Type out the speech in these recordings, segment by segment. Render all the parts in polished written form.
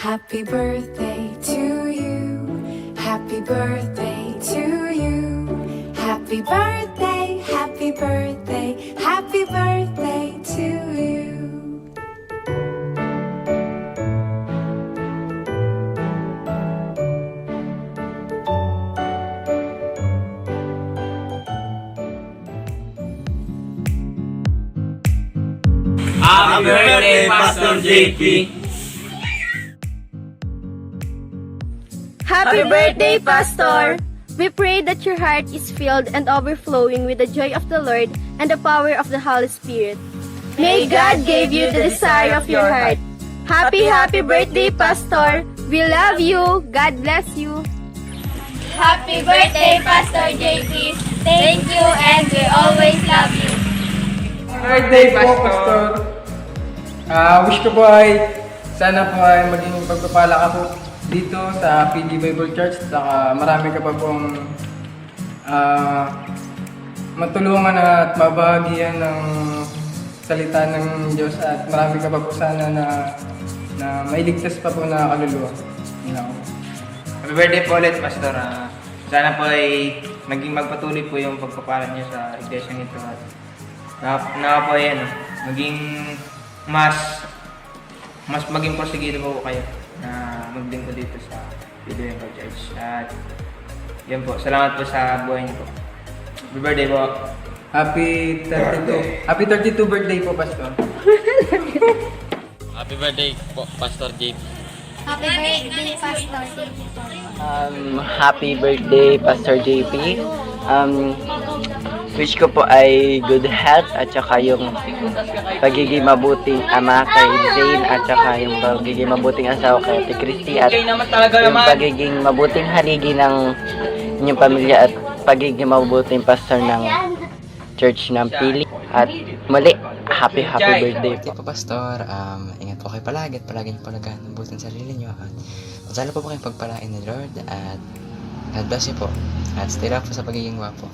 Happy birthday to you. Happy birthday to you. Happy birthday, happy birthday, happy birthday to you. Happy birthday, Pastor JP! Happy birthday, Pastor! We pray that your heart is filled and overflowing with the joy of the Lord and the power of the Holy Spirit. May God give you the desire of your heart. Happy birthday, Pastor! We love you. God bless you. Happy birthday, Pastor JP. Thank you and we always love you. Birthday po, Pastor. Wish ko po ay sana po ay maging pagpapala ka po dito sa PD Bible Church. Saka marami ka pa pong matulungan at mabahagian ng salita ng Diyos at marami ka pa po sana na mailigtas pa po na kaluluwa. Happy birthday po ulit, Pastor. Sana po ay maging magpatuloy po yung pagpapala niyo sa iglesia nito at na po ay maging mas maging prosigido po kayo na maglingkod dito sa Video Bible Church. At yan po, salamat po sa buhay niyo po. Happy birthday po. Happy 32. Happy 32 birthday po, Pastor. Happy birthday po, Pastor JP. Happy birthday, Pastor JP. Happy birthday, Pastor JP. Wish ko po ay good health at saka yung pagiging mabuting ama kay Zane at saka yung pagiging mabuting asawa kay Ate Christy at yung pagiging mabuting haligi ng inyong pamilya at pagiging mabuting pastor ng church ng Pili. At muli, happy birthday po. Po, Pastor, ingat po kayo palagi at palagi niyo po naganabutin sa sarili niyo at sana po kayong pagpalain ni Lord at God bless you po at stay up po sa pagiging wapo.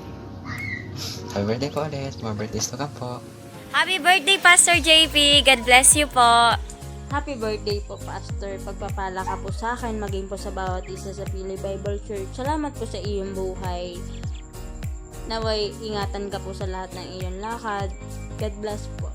Happy birthday po ulit, more birthdays to come po. Happy birthday, Pastor JP. God bless you po. Happy birthday po, Pastor. Pagpapala ka po sa akin, maging po sa bawat isa sa Pili Bible Church. Salamat po sa iyong buhay. Naway, ingatan ka po sa lahat ng iyong lakad. God bless po.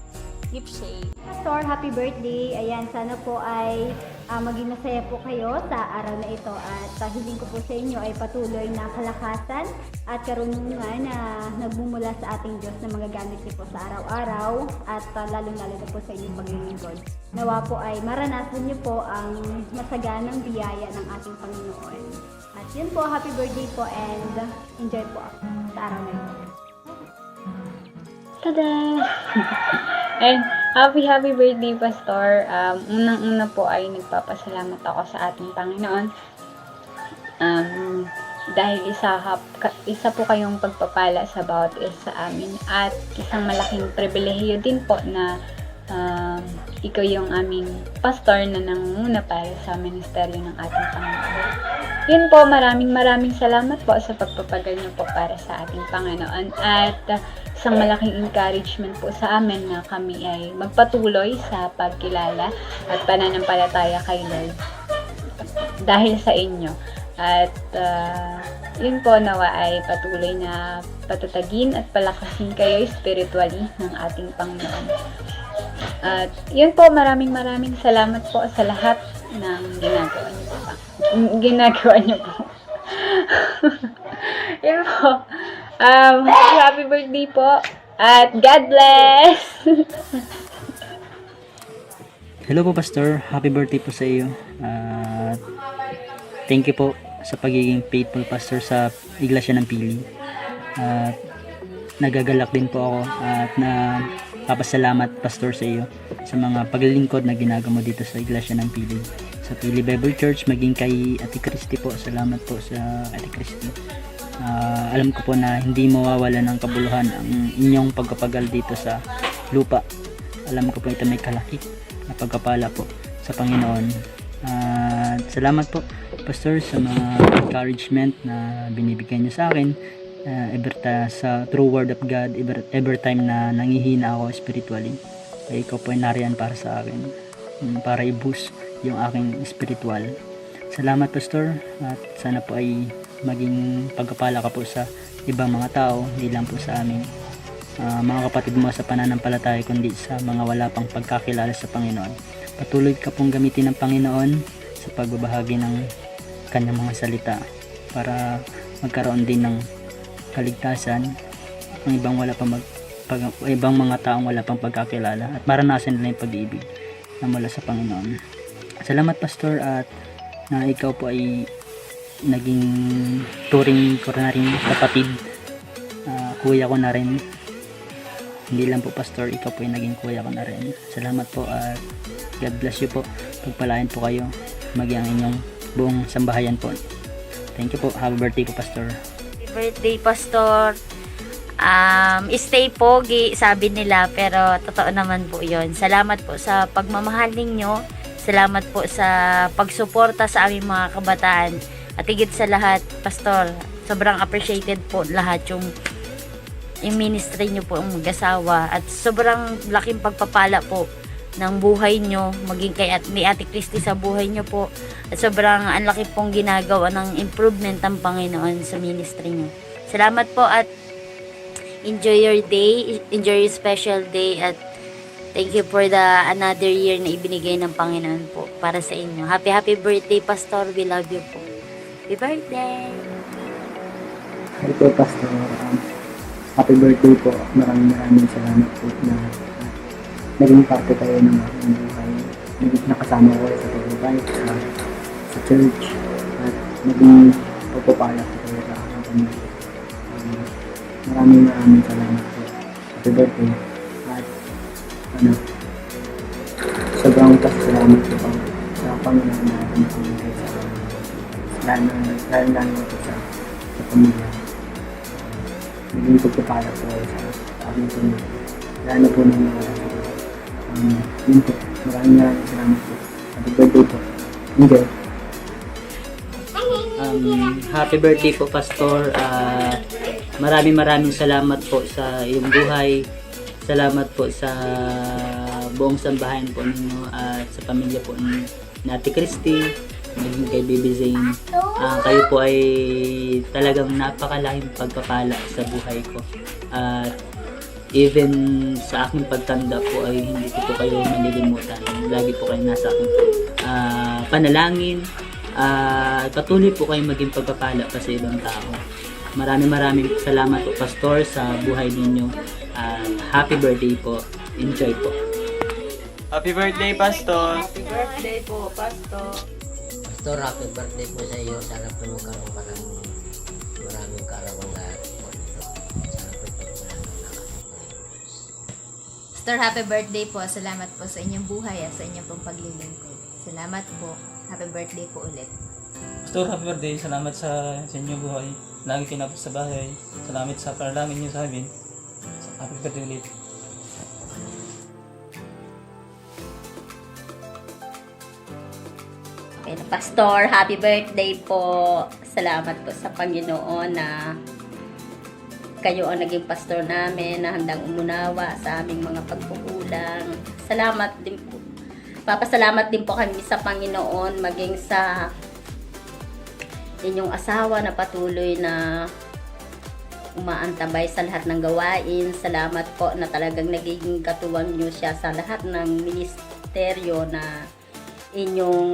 Keep safe. Pastor, happy birthday. Ayan, sana po ay maging masaya po kayo sa araw na ito at hiling ko po sa inyo ay patuloy na kalakasan at karunungan na nagmumula sa ating Diyos na magagamit niyo po sa araw-araw at lalong-lalo na po sa inyong paglilingkod. Nawa po ay maranasan niyo po ang masaganang biyaya ng ating Panginoon. At yun po, happy birthday po and enjoy po sa araw na ito. Tada! And happy birthday, Pastor. Unang-una po ay nagpapasalamat ako sa ating Panginoon. Dahil isa po kayong pagpapala sa bawat isa sa amin. At isang malaking pribilehiyo din po na ikaw yung aming pastor na nangunguna para sa ministeryo ng ating Panginoon. Yun po, maraming salamat po sa pagpapagal niyo po para sa ating Panginoon. At isang malaking encouragement po sa amin na kami ay magpatuloy sa pagkilala at pananampalataya kay Lord dahil sa inyo. At yun po, nawa ay patuloy na patatagin at palakasin kayo spiritually ng ating Panginoon. At yun po, maraming salamat po sa lahat ng ginagawa niyo po. Yun po. Happy birthday po. At God bless! Hello po, Pastor. Happy birthday po sa iyo. Thank you po sa pagiging faithful pastor sa Iglesia ng Pili. Nagagalak din po ako at papasalamat, Pastor, sa iyo sa mga paglilingkod na ginagawa mo dito sa Iglesia ng Pili. Sa Pili Bible Church, maging kay Ate Christy po. Salamat po sa Ate Christy. Alam ko po na hindi mawawala ng kabuluhan ang inyong pagkapagal dito sa lupa. Alam ko po ito may kalaki na pagkapala po sa Panginoon. Salamat po, Pastor, sa mga encouragement na binibigyan niyo sa akin. Sa true word of God, every time na nangihina ako spiritually, ay ikaw po ay nariyan para sa akin, para i-boost yung aking spiritual. Salamat Pastor, at sana po ay maging pagkapala ka po sa ibang mga tao, hindi lang po sa amin, mga kapatid mo sa pananampalataya, kundi sa mga wala pang pagkakilala sa Panginoon. Patuloy ka pong gamitin ng Panginoon sa pagbabahagi ng kanyang mga salita para magkaroon din ng kaligtasan ang ibang mga taong wala pang pagkakilala, at maranasan nila yung pag-ibig na mula sa Panginoon. Salamat Pastor, at na ikaw po ay naging turing ko na rin kapatid, kuya ko na rin. Hindi lang po Pastor, ikaw po ay naging kuya ko na rin. Salamat po, at God bless you po. Pagpalain po kayo, maging ang inyong buong sambahayan po. Thank you po. Happy birthday po Pastor. Happy birthday, Pastor. Stay pogi, sabi nila, pero totoo naman po yun. Salamat po sa pagmamahal ninyo. Salamat po sa pagsuporta sa aming mga kabataan. At higit sa lahat, Pastor, sobrang appreciated po lahat yung ministry nyo po ang mag-asawa. At sobrang laking pagpapala po ng buhay nyo, maging ni Ate Christy sa buhay nyo po. At sobrang ang laki pong ginagawa ng improvement ng Panginoon sa ministry nyo. Salamat po, at enjoy your day, enjoy your special day, at thank you for the another year na ibinigay ng Panginoon po para sa inyo. Happy birthday, Pastor. We love you po. Happy birthday! Hi po Pastor, happy birthday po. Maraming salamat po na naging parte kayo ng aking buhay. Nakasama ko sa pagbabay, sa church, at naging pagpapala ko kayo sa aking pamilya. Maraming salamat po. Happy birthday. At sobrang pasalamat ko po sa Panginoon na nakamigay sa lalo po sa pamilya. Naging pagpapala po sa aking pamilya. Lalo po ng mga yun po. Maraming salamat po. Happy birthday po. Enjoy. Happy birthday po Pastor. Maraming salamat po sa iyong buhay. Salamat po sa buong sambahayan po ninyo at sa pamilya po ni Ate Christy, naging kay Baby Zane. Kayo po ay talagang napakalaking pagpapala sa buhay ko. At even sa aking pagtanda po ay hindi ko po kayo malilimutan. Lagi po kayo nasa aking panalangin. Patuloy po kayong maging pagpapala pa sa ibang tao. Maraming salamat po Pastor sa buhay ninyo. Happy birthday po. Enjoy po. Happy birthday, Pastor! Happy birthday po, Pastor. Pastor, happy birthday po sa iyo. Sana po magkaroon ka ng maraming karawang lahat po dito. Sana po pagpalaan ng lakas ng Panginoon. Pastor, happy birthday po. Salamat po sa inyong buhay at sa inyong pong paglilingkod. Salamat po. Happy birthday po ulit. Pastor, happy birthday. Salamat sa inyong buhay. Lagi kinapos sa bahay. Salamat sa panalangin niyo sa amin. Happy birthday ulit. Okay, Pastor, happy birthday po. Salamat po sa Panginoon na kayo ang naging pastor namin, na handang umunawa sa aming mga pagkukulang. Salamat din po. Papasalamat din po kami sa Panginoon, maging sa inyong asawa na patuloy na umaantabay sa lahat ng gawain. Salamat po na talagang nagiging katuwang nyo siya sa lahat ng ministeryo na inyong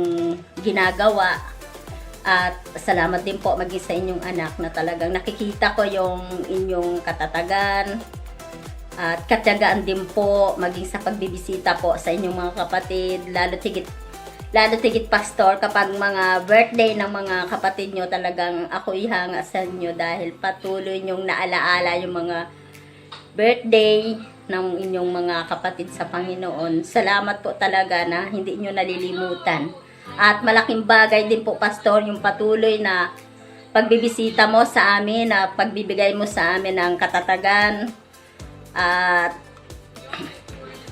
ginagawa. At salamat din po maging sa inyong anak na talagang nakikita ko yung inyong katatagan at katiyagaan din po maging sa pagbibisita po sa inyong mga kapatid, lalo tigit Pastor kapag mga birthday ng mga kapatid nyo, talagang ako ihanga sa inyo dahil patuloy nyong naalaala yung mga birthday ng inyong mga kapatid sa Panginoon. Salamat po talaga na hindi nyo nalilimutan. At malaking bagay din po Pastor yung patuloy na pagbibisita mo sa amin, na pagbibigay mo sa amin ng katatagan at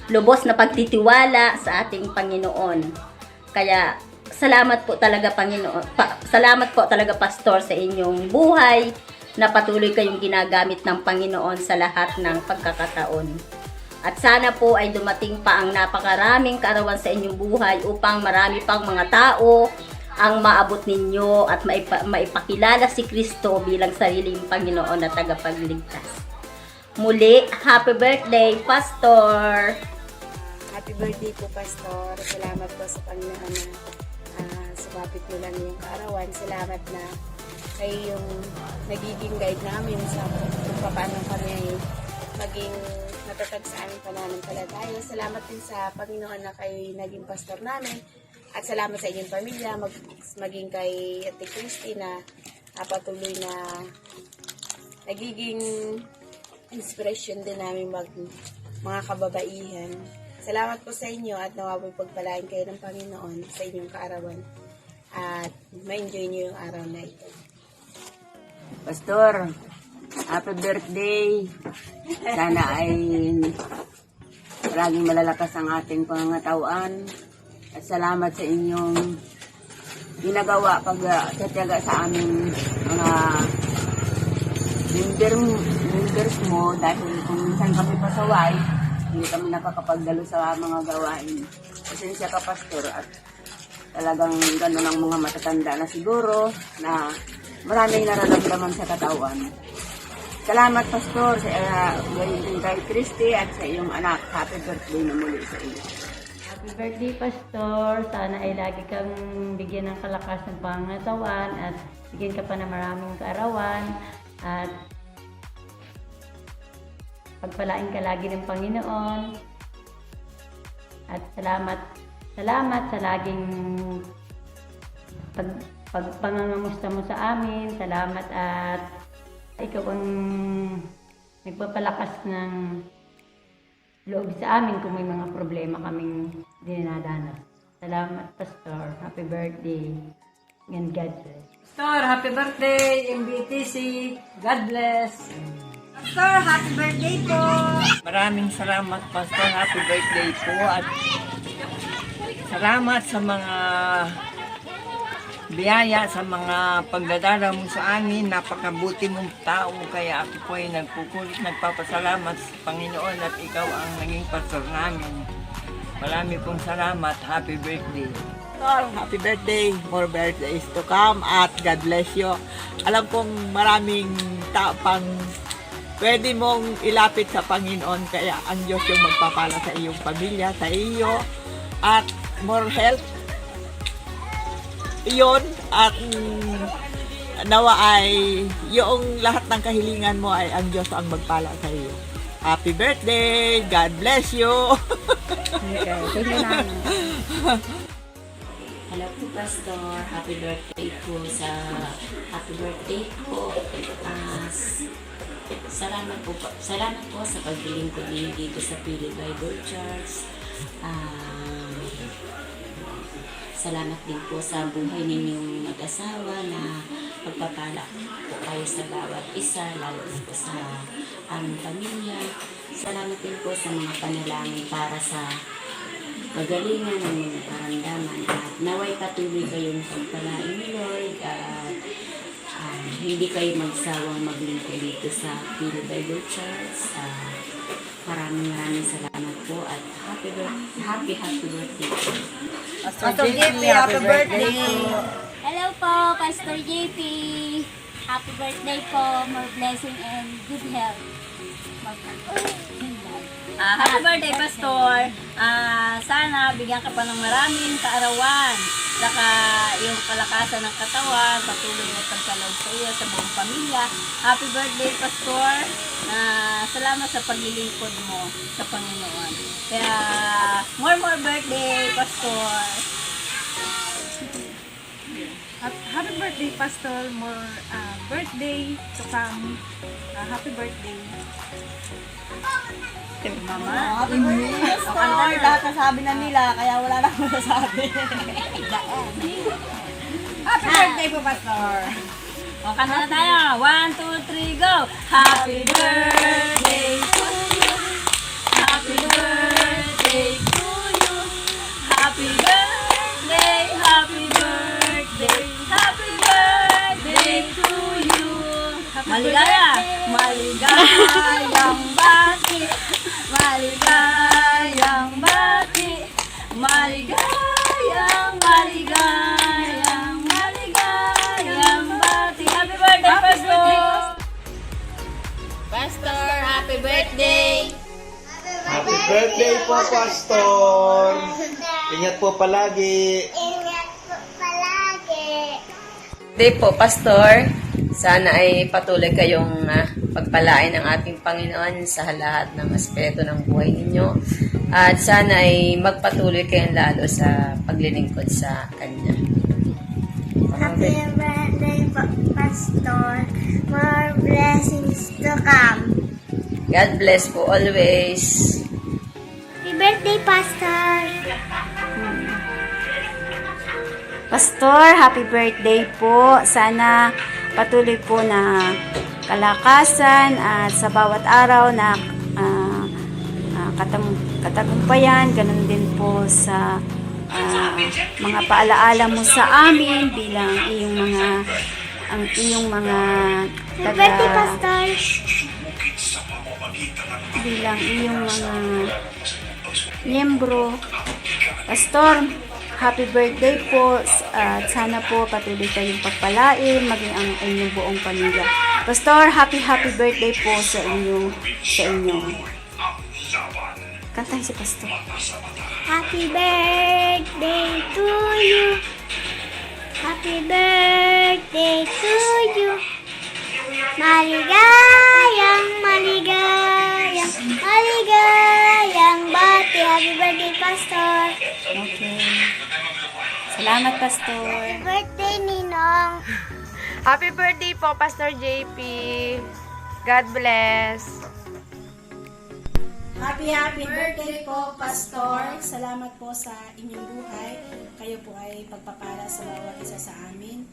lubos na pagtitiwala sa ating Panginoon. Kaya salamat po talaga Panginoon. Salamat po talaga Pastor sa inyong buhay na patuloy kayong ginagamit ng Panginoon sa lahat ng pagkakataon. At sana po ay dumating pa ang napakaraming kaarawan sa inyong buhay upang marami pang mga tao ang maabot ninyo at maipakilala si Kristo bilang sariling Panginoon at tagapagligtas. Muli, happy birthday, Pastor! Happy birthday po, Pastor. Salamat po sa Panginoon na sumapit mo lang yung kaarawan. Salamat na kayo yung nagiging guide namin sa kung paano kami maging natatag sa aming pananampalataya. Salamat din sa Panginoon na kayo naging pastor namin. At salamat sa inyong pamilya, maging kay Ate Christy na patuloy na nagiging inspiration din namin mga kababaihan. Salamat po sa inyo at nawaway pagpalain kayo ng Panginoon sa inyong kaarawan at ma-enjoy niyo yung araw na ito. Pastor, happy birthday! Sana ay laging malalakas ang ating pangangatawan at salamat sa inyong ginagawa pagtatiyaga sa aming mga members mo dahil kung minsan kami pasaway, hindi kami nakakapagdalo sa mga gawain. Pasensya ka, Pastor, at talagang gano'n ang mga matatanda na siguro na maraming nararamdaman sa katawan. Salamat, Pastor, sa gayon kay Christy at sa iyong anak. Happy birthday na muli sa iyo. Happy birthday, Pastor. Sana ay lagi kang bigyan ng kalakas ng pangangatawan at bigyan ka pa ng maraming kaarawan at pagpalain ka lagi ng Panginoon. At salamat sa laging pagpangangamusta mo sa amin. Salamat at ikaw ang nagpapalakas ng loob sa amin kung may mga problema kaming dinadanas. Salamat, Pastor. Happy birthday. And God bless. Pastor, happy birthday, MBTC. God bless. Pastor, happy birthday po! Maraming salamat, Pastor. Happy birthday po at salamat sa mga biyaya, sa mga pagdadala mo sa amin. Napakabuti mong tao, kaya ako po ay nagpapasalamat sa Panginoon at ikaw ang naging pastor namin. Marami pong salamat. Happy birthday. Happy birthday, more birthdays to come at God bless you. Alam kong maraming tao pang pwede mong ilapit sa Panginoon, kaya ang Diyos yung magpapala sa iyong pamilya, sa iyo, at more health. Iyon, at nawa ay yung lahat ng kahilingan mo ay ang Diyos ang magpala sa iyo. Happy birthday! God bless you! Hello po, Pastor. Happy birthday po Salamat po sa paglilingkod ninyo dito sa Philly Bible Church. Salamat din po sa buhay ninyong mag-asawa na pagpapala po kayo sa bawat isa, lalo po sa aming pamilya. Salamat din po sa mga panalangin para sa pagalingan ng mga karamdaman at naway patuloy kayong pagpalain ni Lord at hindi kayo magsawang maglingkod dito sa Philly Bible Church. Maraming salamat po at happy birthday. Pastor JP, happy birthday. Hello po, Pastor JP. Happy birthday po. More blessing and good health. Happy birthday, Pastor. Sana bigyan ka pa ng maraming kaarawan. Saka yung kalakasan ng katawan, patuloy na pagkalaw sa iyo, sa buong pamilya. Happy birthday, Pastor. Salamat sa paglilingkod mo sa Panginoon. Kaya, more birthday, Pastor. Happy birthday, Pastor. More birthday to come. Happy birthday. Mama, happy birthday, Pastor. Lahat nasabi na nila, kaya wala na akong masasabi. Happy birthday po, Pastor. O, kanta na tayo. 1, 2, 3, go! Happy birthday to you. Happy birthday to you. Happy birthday, happy birthday, happy birthday to you. Maligayang bati. maligayang bati, maligayang, maligayang, maligayang bati. Happy birthday, Pastor! Pastor, happy birthday! Happy birthday po, Pastor! Ingat po palagi! Birthday po, Pastor. Sana ay patuloy kayong pagpalain ng ating Panginoon sa lahat ng aspeto ng buhay ninyo. At sana ay magpatuloy kayong lalo sa paglilingkod sa Kanya. Happy birthday po, Pastor. More blessings to come. God bless po always. Happy birthday, Pastor. Pastor, happy birthday po. Sana patuloy po na kalakasan at sa bawat araw na katagumpayan. Ganun din po sa mga paalaala mo sa amin bilang iyong mga bilang iyong mga miyembro. Pastor, happy birthday po at sana po patuloy kayong pagpalain maging ang inyong buong pamilya. Pastor, happy birthday po sa inyo. Kantahin si Pastor. Happy birthday to you. Happy birthday to you. Maligayang, maligayang, maligayang bati. Happy birthday, Pastor. Okay. Salamat, Pastor. Happy birthday, Ninong. Happy birthday po, Pastor JP. God bless. Happy birthday po, Pastor. Salamat po sa inyong buhay. Kayo po ay pagpapala sa bawat isa sa amin.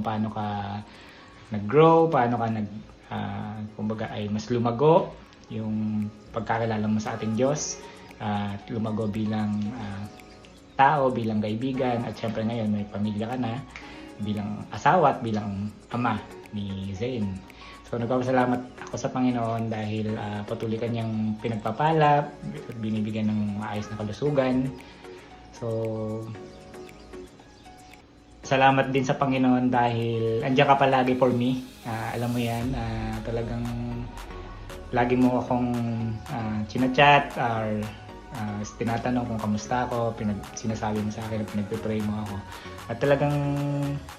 kung paano ka nag-grow, paano ka kumbaga ay mas lumago yung pagkakilala mo sa ating Diyos, at lumago bilang tao, bilang kaibigan, at syempre ngayon may pamilya ka na bilang asawa at bilang ama ni Zane. So nagpapasalamat ako sa Panginoon dahil patuloy kanyang pinagpapala, binibigyan ng maayos na kalusugan. So salamat din sa Panginoon dahil andiyan ka palagi for me. Alam mo yan, talagang lagi mo akong chinachat or tinatanong kung kamusta ako, sinasabi mo sa akin, pinagpipray mo ako. At talagang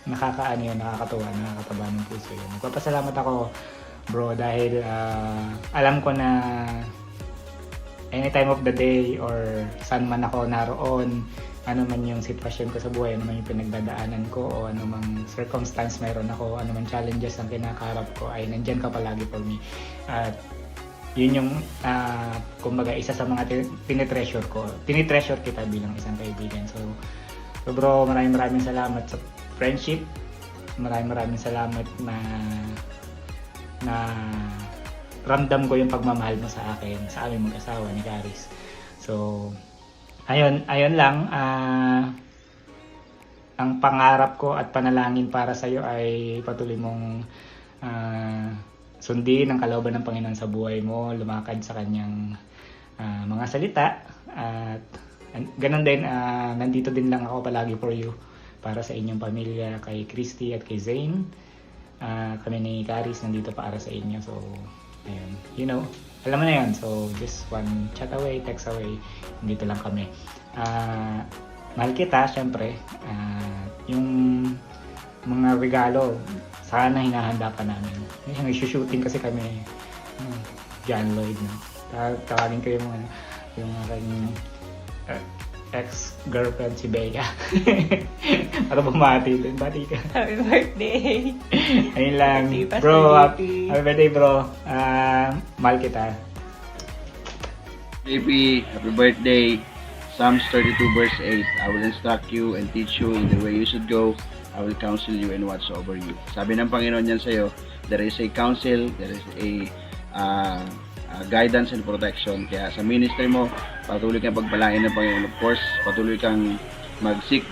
nakakatuwa, nakakataba ng puso yun. Nagpapasalamat ako, bro, dahil alam ko na any time of the day or saan man ako naroon, ano man yung sitwasyon ko sa buhay, ano man yung pinagdadaanan ko, o ano mang circumstance meron ako, ano man challenges ang kinakaharap ko, ay nandyan ka palagi for me. At yun yung kumbaga isa sa mga tinitreasure ko. Tinitreasure kita bilang isang kaibigan. So bro, maraming salamat sa friendship. Maraming salamat na ramdam ko yung pagmamahal mo sa akin, sa aming mag-asawa ni Caris. So ayun lang, ang pangarap ko at panalangin para sa iyo ay patuloy mong sundin ang kalooban ng Panginoon sa buhay mo, lumakad sa kanyang mga salita, at ganun din, nandito din lang ako palagi for you, para sa inyong pamilya, kay Christy at kay Zane. Kami ni Caris nandito para sa inyo. So ayun, alam mo na yun. So just one chat away, text away, nandito lang kami. Mahal kita, syempre. Yung mga regalo, sana hinahanda pa namin. Nag-shooting kasi kami, John Lloyd, no? Tawagin ko yung aking ex-girlfriend si Bea. Para bumati din, bati ka. Happy birthday! Ayun lang. Happy Bro, birthday. happy birthday, bro. Mahal kita. JP, happy birthday. Psalms 32 verse 8, I will instruct you and teach you in the way you should go. I will counsel you and watch over you. Sabi ng Panginoon yan sa'yo, there is a counsel, there is a guidance and protection. Kaya sa ministry mo, patuloy kang pagpalain ng Panginoon. Of course, patuloy kang mag-seek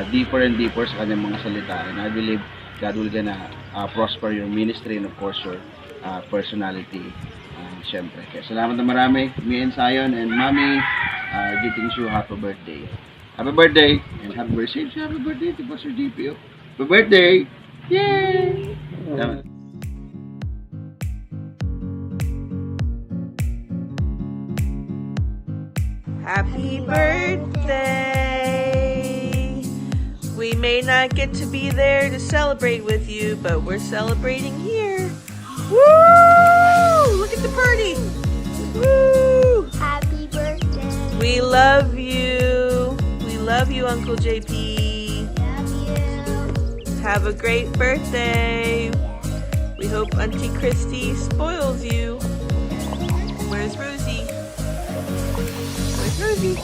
deeper and deeper sa kanyang mga salita. And I believe God will gonna prosper your ministry and of course your personality. Siyempre. Kaya salamat na marami. Me and Zion and Mommy greetings you. Happy birthday. Happy birthday. And happy birthday. Happy birthday to Pastor JP. Happy birthday. Yay! Salamat. Happy birthday! We may not get to be there to celebrate with you, but we're celebrating here. Woo! Look at the party! Woo! Happy birthday. We love you. We love you, Uncle JP. Love you. Have a great birthday. We hope Auntie Christy spoils you. Where's Rosie? Where's Rosie?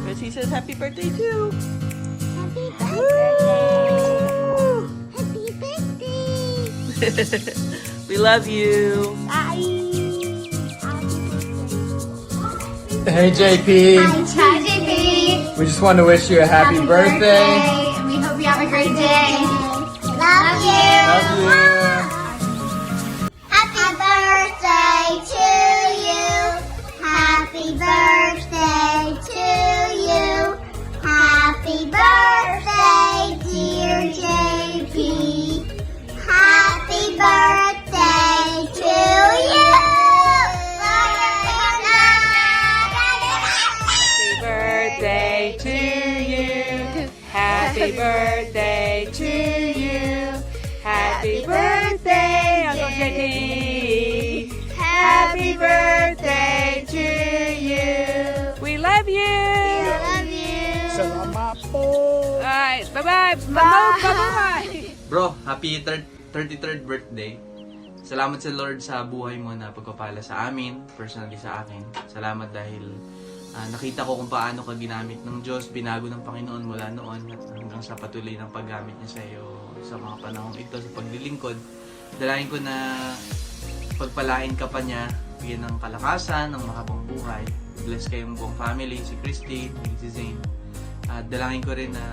Rosie says happy birthday too. Happy birthday. Happy birthday. We love you. Bye. Hey JP, Hi, JP. we just want to wish you a happy birthday. And we hope you have a great day. Love you. Love you. Happy birthday to you. Happy birthday to you. Happy birthday, dear JP. Happy birthday to you. Happy birthday to you. Happy birthday to you. Happy birthday, Uncle JP. Happy birthday to you. We love you. Love you. Alright, bye-bye. Bye-bye. Bro, happy 33rd birthday. Salamat sa Lord sa buhay mo na pagpapala sa amin, personally sa akin. Salamat dahil Nakita ko kung paano ka ginamit ng Diyos, binago ng Panginoon mula noon at hanggang sa patuloy ng paggamit niya sa iyo sa mga panahong ito sa paglilingkod. Dalangin ko na pagpalain ka pa niya, bigyan ng kalakasan, ng mahabang buhay. Bless kayong buong family, si Christy, si Zane. At dalangin ko rin na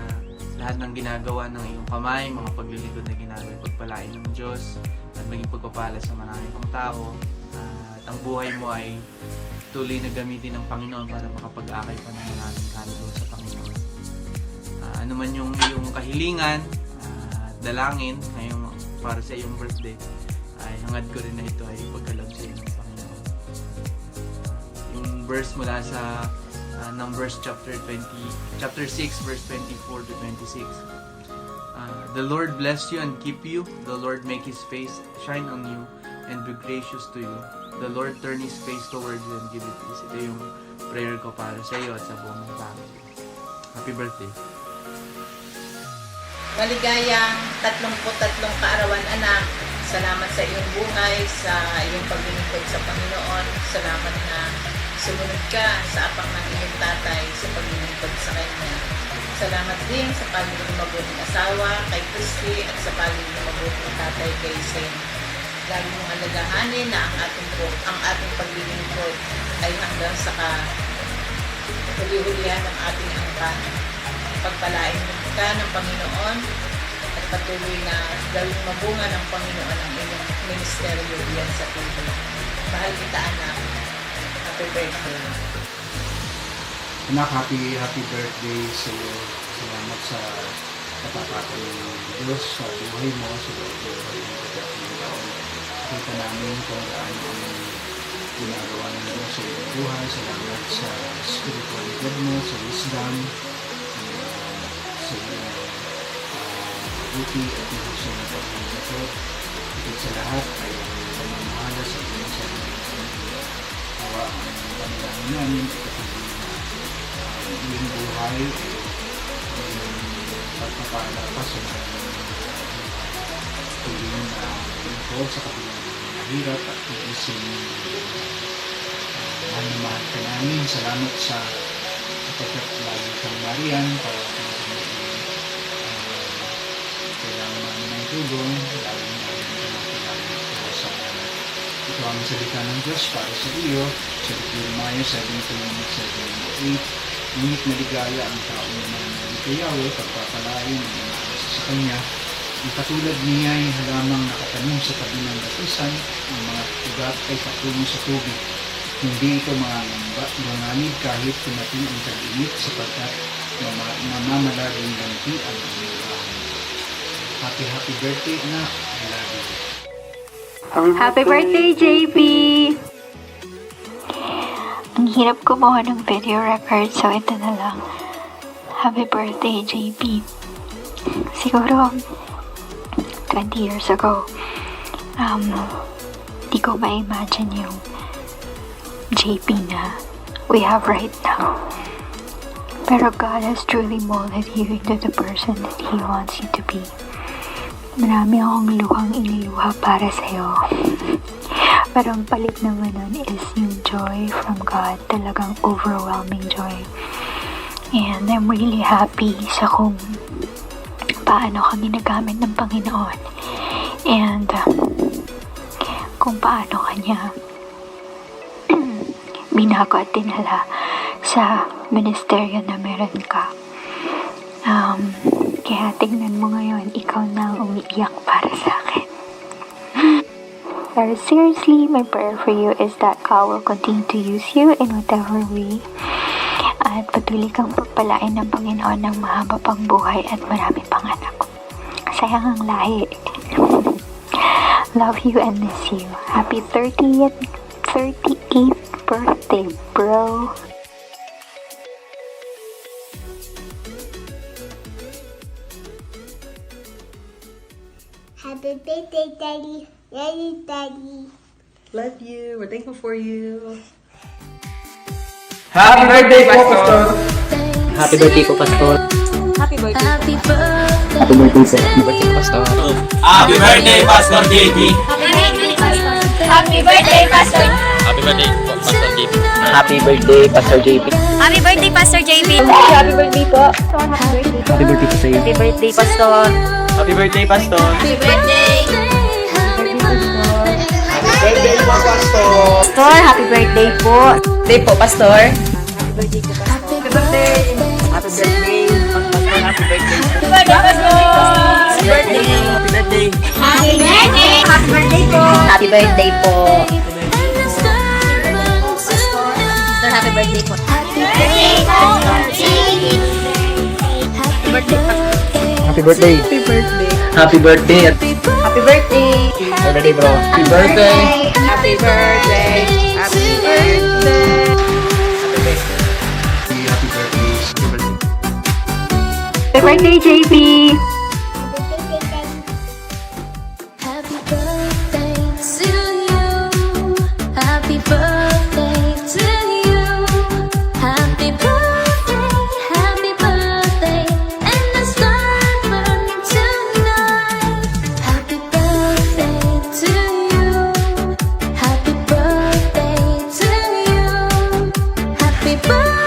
lahat ng ginagawa ng iyong kamay, mga paglilingkod na ginagawa, pagpalain ng Diyos at maging pagpapala sa maraming pang tao. At ang buhay mo ay tuloy na gamitin ng Panginoon para makapag-akay pa ng maraming kanto sa Panginoon. Ano man yung iyong kahilingan, dalangin ngayong para sa iyong birthday, ay hangad ko rin na ito ay pagkaloob sa iyo ng Panginoon. Yung verse mula sa Numbers chapter 6 verse 24 to 26. The Lord bless you and keep you. The Lord make His face shine on you and be gracious to you. The Lord turn His face towards you and give you peace. Ito yung prayer ko para sa iyo at sa buong family. Happy birthday. Maligayang 33 kaarawan, anak. Salamat sa iyong buhay, sa iyong paglilingkod sa Panginoon. Salamat na sumunod ka sa apang ng iyong tatay sa paglilingkod sa Kanya. Salamat din sa pagiging mabuting asawa kay Christy at sa pagiging mabuting tatay kay Zane. Lagi mong alagahanin na ang ating paglilingkod ay hanggang sa huli-hulihan ng ating angkan. Pagpalain ka ng Panginoon at patuloy na gawing mabunga ng Panginoon ang inyong ministeryo diyan sa TV. Mahal kita, anak. Happy birthday. Anak, happy birthday sa iyo. Salamat sa katapatan ng Diyos sa buhay mo, sa buhay mo ng taon. Kita namin kung gaano ang ginagawa ng Diyos sa iyong buhay. Salamat sa spiritualidad mo, sa wisdom, sa iyong buti at iluso ng pag-ibig. Higit sa lahat ay pamamahala sa iyong sarili. Hawa ang panalangin namin at iyong buhay ay pagpapala pa sa tuloy na lingkod sa kabilang mahirap at iisin mahal ka namin. Salamat sa kapagkat lagi kang marian para kailangan namin ng tulong, lagi namin kailangan ito sa ito ang salita ng Diyos para sa iyo. Sa Jeremiah 17:7-8, ngunit maligaya ang tao na naligayaw, pagpapalain ang umaasa sa Kanya. Ang katulad niya ay halamang nakatanim sa tabi ng batusan, ang mga ugat ay patungo sa tubig. Hindi ito manganib kahit tumating ang tag-init sapagkat mamamalaging ganti ang umahan. Happy birthday, anak. I love you. Happy birthday, JP! Ang hirap kumuha ng video record, so ito na lang. Happy birthday, JP. Siguro, 20 years ago, di ko ma-imagine yung JP na we have right now. Pero God has truly molded you into the person that He wants you to be. Marami akong luhang iniluha para sa'yo. Pero ang palit naman nun is yung joy from God. Talagang overwhelming joy. And I'm really happy sa kung paano kami nagamit ng Panginoon. And kung paano Kanya binago at dinala sa ministeryo na meron ka. Kaya tingnan mo ngayon, ikaw na ang umiiyak para sa akin. But seriously, my prayer for you is that God will continue to use you in whatever way. At patuloy kang pagpalain ng Panginoon ng mahaba pang buhay at marami pang anak. Sayang ang lahi. Love you and miss you. Happy 38th birthday, bro. Happy birthday, Daddy. Daddy. Love you. We're thankful for you. Happy birthday po, Pastor! Happy birthday po, Pastor. Happy birthday. Happy birthday, sir. Happy birthday, Pastor. Happy birthday, Pastor JP! Happy birthday, Pastor. Happy birthday po, Pastor JP. Happy birthday, Pastor JP. Happy birthday, Pastor JB. Happy birthday po. Happy birthday. Happy birthday po sa iyo. Happy birthday, Pastor. Happy birthday, Pastor. Happy birthday. Birthday po, Pastor. Pastor, happy birthday po. Birthday po, Pastor. Happy birthday po, Pastor. Happy birthday. Happy birthday. Happy birthday. Happy birthday, Pastor. Happy birthday. Happy birthday. Happy birthday. Happy birthday po. Happy birthday po. Pastor, happy birthday po. Happy birthday, Pastor JP. Happy birthday, Pastor. Happy birthday. Happy birthday. Happy birthday. Happy birthday. Happy birthday, bro. Happy birthday. Happy birthday. Happy birthday. Happy birthday, JP. Happy birthday to you. Happy birthday to you. Happy birthday, and the star burning tonight. Happy birthday to you. Happy birthday to you. Happy birthday.